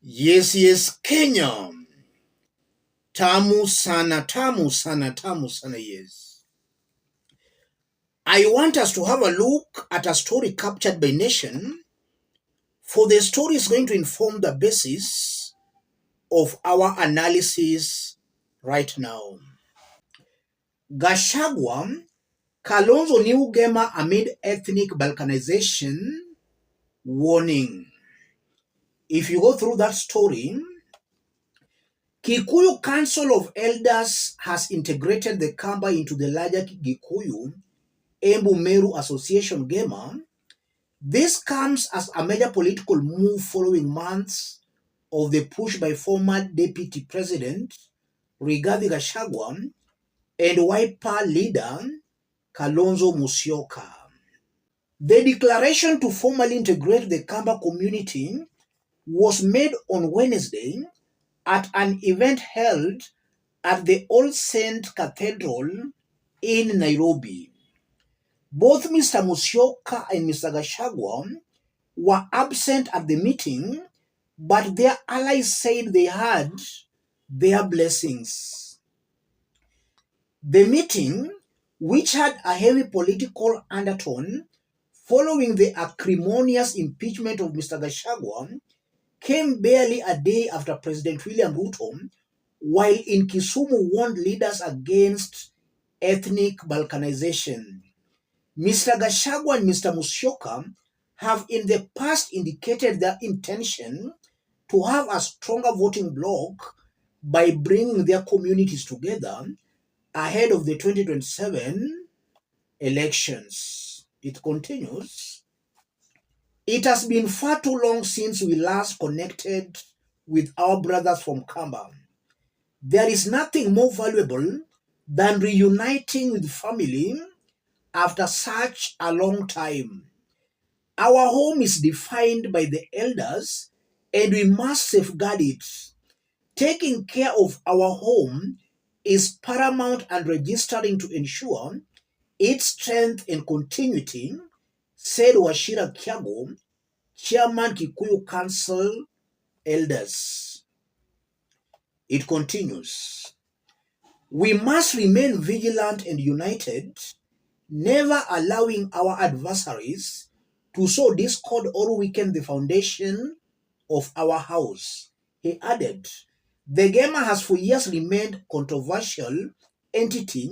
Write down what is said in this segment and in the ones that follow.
Yes, Kenya. Tamu sana, yes. I want us to have a look at a story captured by Nation, for the story is going to inform the basis of our analysis right now. Gachagua, Kalonzo new Gema amid ethnic balkanization warning. If you go through that story, Kikuyu Council of Elders has integrated the Kamba into the larger Gikuyu Embu Meru Association Gema. This comes as a major political move following months of the push by former Deputy President Rigathi Gachagua and Wiper leader Kalonzo Musyoka. The declaration to formally integrate the Kamba community was made on Wednesday at an event held at the All Saint Cathedral in Nairobi. Both Mr. Musyoka and Mr. Gachagua were absent at the meeting, but their allies said they had their blessings. The meeting, which had a heavy political undertone following the acrimonious impeachment of Mr. Gachagua, came barely a day after President William Ruto, while in Kisumu, warned leaders against ethnic balkanization. Mr. Gachagua and Mr. Musyoka have in the past indicated their intention to have a stronger voting bloc by bringing their communities together ahead of the 2027 elections. It continues. It has been far too long since we last connected with our brothers from Kamba. There is nothing more valuable than reuniting with family after such a long time. Our home is defined by the elders and we must safeguard it. Taking care of our home is paramount and registering to ensure its strength and continuity, said Wachira Kyago, Chairman Kikuyu Council Elders. It continues. We must remain vigilant and united, never allowing our adversaries to sow discord or weaken the foundation of our house. He added, the Gema has for years remained a controversial entity,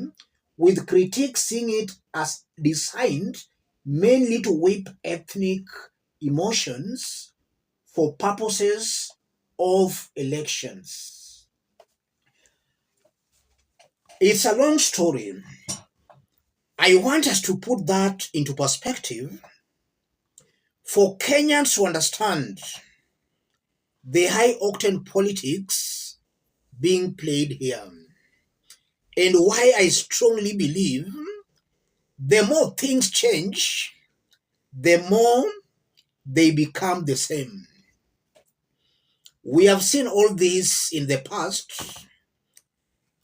with critics seeing it as designed mainly to whip ethnic emotions for purposes of elections. It's a long story. I want us to put that into perspective for Kenyans to understand the high-octane politics being played here, and why I strongly believe the more things change, the more they become the same. We have seen all this in the past,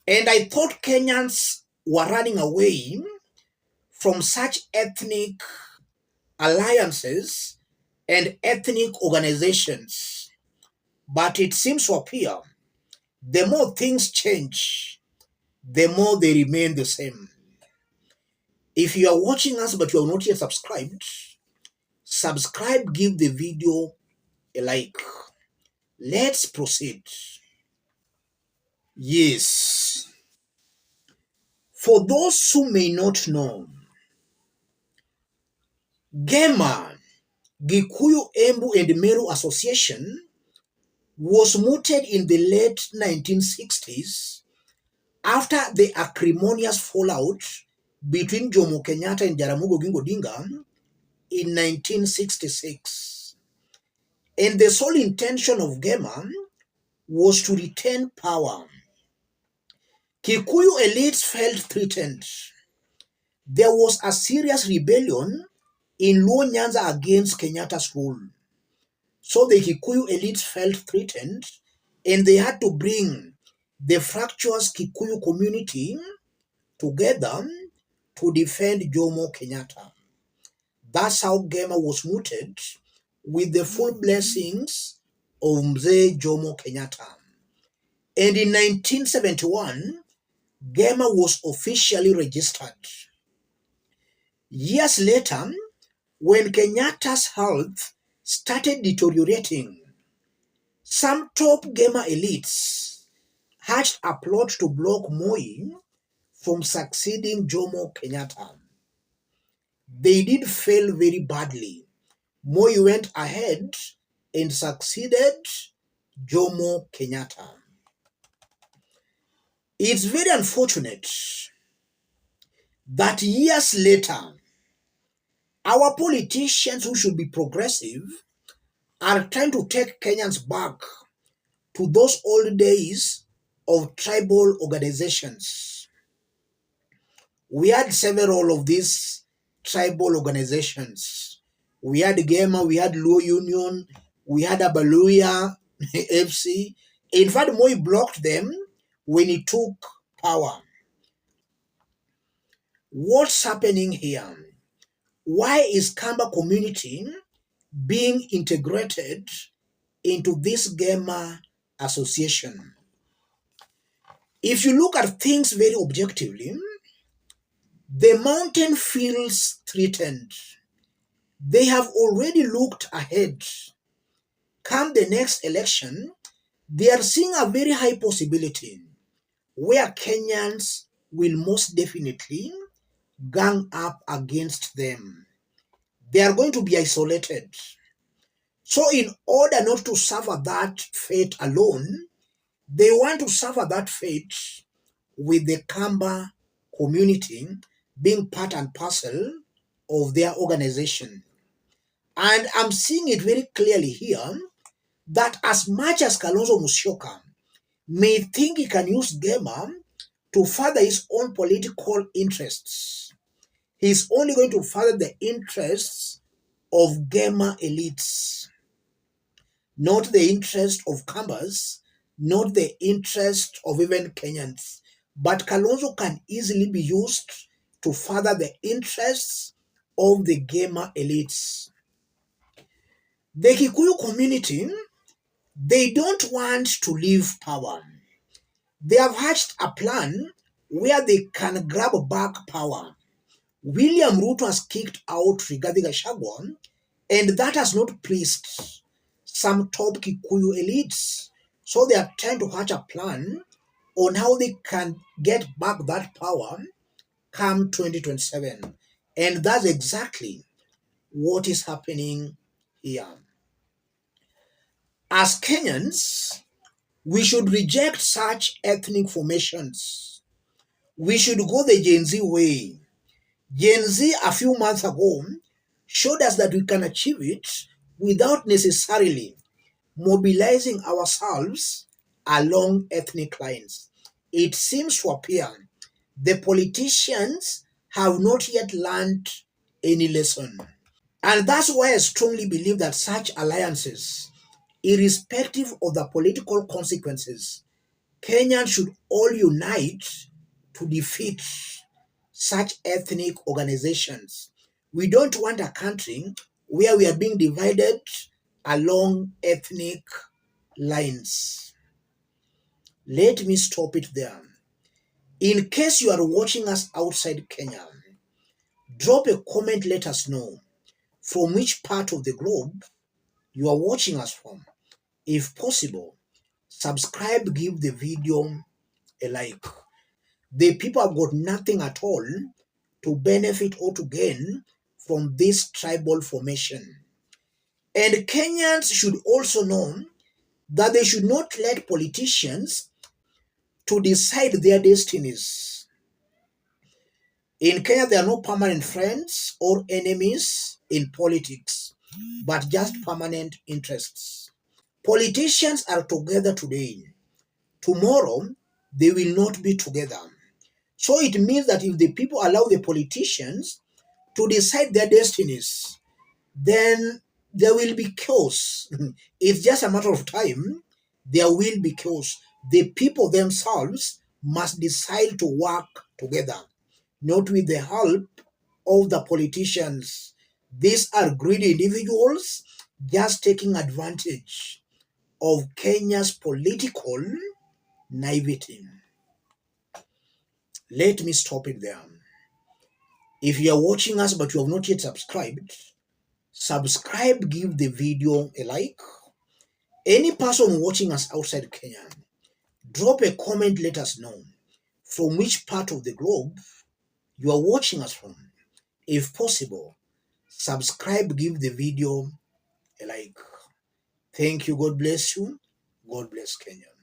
and I thought Kenyans were running away from such ethnic alliances and ethnic organizations. But it seems to appear the more things change, the more they remain the same. If you are watching us but you are not yet subscribed, subscribe, give the video a like. Let's proceed. Yes. For those who may not know, Gema, Gikuyu Embu and Meru Association was mooted in the late 1960s after the acrimonious fallout between Jomo Kenyatta and Jaramogi Oginga Odinga in 1966. And the sole intention of Gema was to retain power. Kikuyu elites felt threatened. There was a serious rebellion in Luo Nyanza against Kenyatta's rule. So the Kikuyu elites felt threatened and they had to bring the fractious Kikuyu community together to defend Jomo Kenyatta. That's how Gema was mooted, with the full blessings of Mzee Jomo Kenyatta. And in 1971, GEMA was officially registered. Years later, when Kenyatta's health started deteriorating, some top GEMA elites hatched a plot to block Moi from succeeding Jomo Kenyatta. They did fail very badly. Moi went ahead and succeeded Jomo Kenyatta. It's very unfortunate that years later, our politicians who should be progressive are trying to take Kenyans back to those old days of tribal organizations. We had several of these tribal organizations. We had GEMA, we had Luo Union, we had Abaluya FC. In fact, Moi blocked them when he took power. What's happening here? Why is Kamba community being integrated into this GEMA association? If you look at things very objectively, the mountain feels threatened. They have already looked ahead. Come the next election, they are seeing a very high possibility where Kenyans will most definitely gang up against them. They are going to be isolated. So in order not to suffer that fate alone, they want to suffer that fate with the Kamba community being part and parcel of their organization. And I'm seeing it very clearly here that as much as Kalonzo Musyoka may think he can use GEMA to further his own political interests, he's only going to further the interests of GEMA elites, not the interest of Kambas, not the interest of even Kenyans. But Kalonzo can easily be used to further the interests of the GEMA elites. The Kikuyu community, they don't want to leave power. They have hatched a plan where they can grab back power. William Ruto has kicked out Rigathi Gachagua, and that has not pleased some top Kikuyu elites. So they are trying to hatch a plan on how they can get back that power come 2027. And that's exactly what is happening here. As Kenyans, we should reject such ethnic formations. We should go the Gen Z way. Gen Z a few months ago showed us that we can achieve it without necessarily mobilizing ourselves along ethnic lines. It seems to appear the politicians have not yet learned any lesson. And that's why I strongly believe that such alliances, irrespective of the political consequences, Kenyans should all unite to defeat such ethnic organizations. We don't want a country where we are being divided along ethnic lines. Let me stop it there. In case you are watching us outside Kenya, drop a comment, let us know from which part of the globe you are watching us from. If possible, subscribe, give the video a like. The people have got nothing at all to benefit or to gain from this tribal formation. And Kenyans should also know that they should not let politicians to decide their destinies. In Kenya, there are no permanent friends or enemies in politics, but just permanent interests. Politicians are together today. Tomorrow, they will not be together. So it means that if the people allow the politicians to decide their destinies, then there will be chaos. It's just a matter of time. There will be chaos. The people themselves must decide to work together, not with the help of the politicians. These are greedy individuals just taking advantage of Kenya's political naivety. Let me stop it there. If you are watching us but you have not yet subscribed, subscribe, give the video a like. Any person watching us outside Kenya, drop a comment, let us know from which part of the globe you are watching us from. If possible, subscribe, give the video a like. Thank you. God bless you. God bless Kenya.